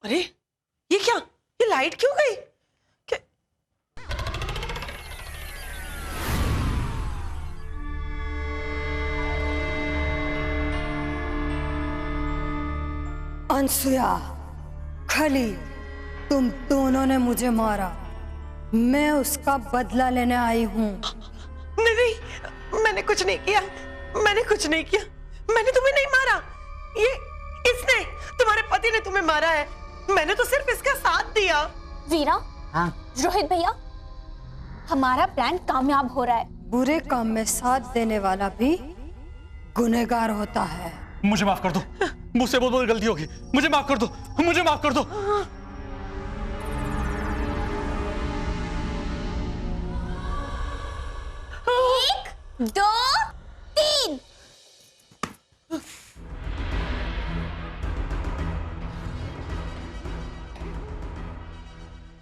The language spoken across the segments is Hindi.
अरे ये क्या, ये लाइट क्यों गई? क्या? अनसुया, खली, तुम दोनों ने मुझे मारा। मैं उसका बदला लेने आई हूँ। नहीं नहीं, मैंने कुछ नहीं किया, मैंने कुछ नहीं किया, मैंने तुम्हें नहीं मारा। ये इसने, तुम्हारे पति ने तुम्हें मारा है। मैंने तो सिर्फ इसका साथ दिया। वीरा, हाँ रोहित भैया, हमारा प्लान कामयाब हो रहा है। बुरे काम में साथ देने वाला भी गुनहगार होता है। मुझे माफ कर दो, मुझसे बहुत बड़ी गलती होगी, मुझे माफ कर दो, मुझे माफ कर दो। एक, दो, तीन।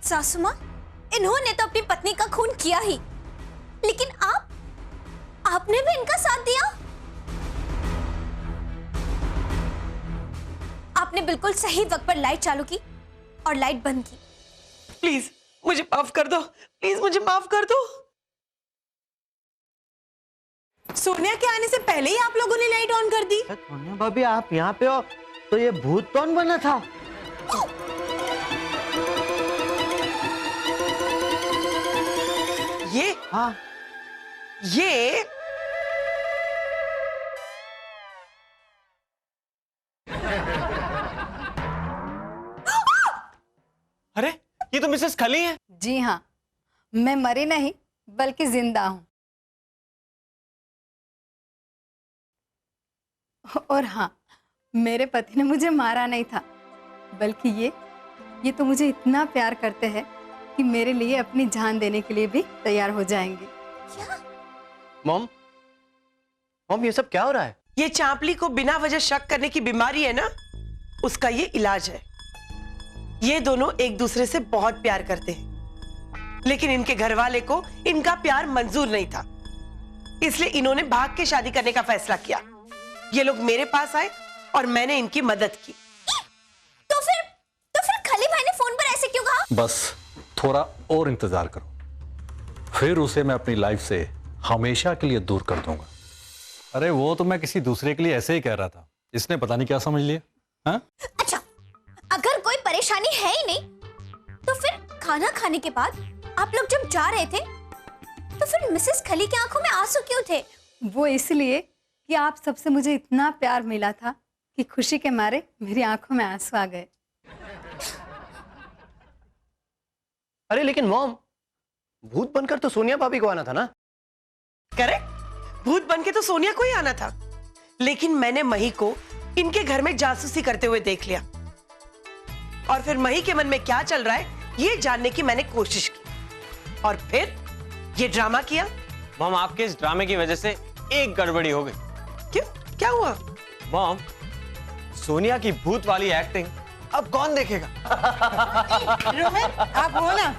सासू माँ, इन्होंने तो अपनी पत्नी का खून किया ही, लेकिन आपने भी इनका साथ दिया। आपने बिल्कुल सही वक्त पर लाइट चालू की और लाइट बंद की। प्लीज मुझे माफ कर दो, प्लीज मुझे माफ कर दो। सोनिया के आने से पहले ही आप लोगों ने लाइट ऑन कर दी। सोनिया भाभी, आप यहाँ पे हो तो ये भूत कौन बना था? ये हाँ, ये अरे ये तो मिसेस खली है। जी हाँ, मैं मरी नहीं बल्कि जिंदा हूँ। और हाँ, मेरे पति ने मुझे मारा नहीं था, बल्कि ये तो मुझे इतना प्यार करते हैं कि मेरे लिए अपनी जान देने के लिए भी तैयार हो जाएंगे। मॉम, ये सब क्या हो रहा है? ये चांपली को बिना वजह शक करने की बीमारी है ना, उसका ये इलाज है। ये दोनों एक दूसरे से बहुत प्यार करते हैं, लेकिन इनके घर वाले को इनका प्यार मंजूर नहीं था, इसलिए इन्होंने भाग के शादी करने का फैसला किया। ये लोग मेरे पास आए और मैंने इनकी मदद की। तो फिर खली भाई ने फोन पर ऐसे क्यों कहा? बस थोड़ा और इंतजार करो, फिर उसे मैं अपनी लाइफ से हमेशा के लिए दूर कर दूंगा। अरे वो तो मैं किसी दूसरे के लिए ऐसे ही कह रहा था, इसने पता नहीं क्या समझ लिया। हाँ? अच्छा, अगर कोई परेशानी है ही नहीं, तो फिर खाना खाने के बाद आप लोग जब जा रहे थे, तो फिर मिसेस खली की आंखों में आंसू क्यों थे? वो इसलिए कि आप सबसे मुझे इतना प्यार मिला था कि खुशी के मारे मेरी आंखों में आंसू आ गए। अरे लेकिन मॉम, भूत बनकर तो सोनिया भाभी को आना था ना? करेक्ट, भूत बनके तो सोनिया को ही आना था, लेकिन मैंने मही को इनके घर में जासूसी करते हुए देख लिया, और फिर मही के मन में क्या चल रहा है ये जानने की मैंने कोशिश की, और फिर ये ड्रामा किया। मॉम, आपके इस ड्रामे की वजह से एक गड़बड़ी हो गई। क्यों, क्या हुआ? मॉम, सोनिया की भूत वाली एक्टिंग अब कौन देखेगा? रोहन, आप हो ना।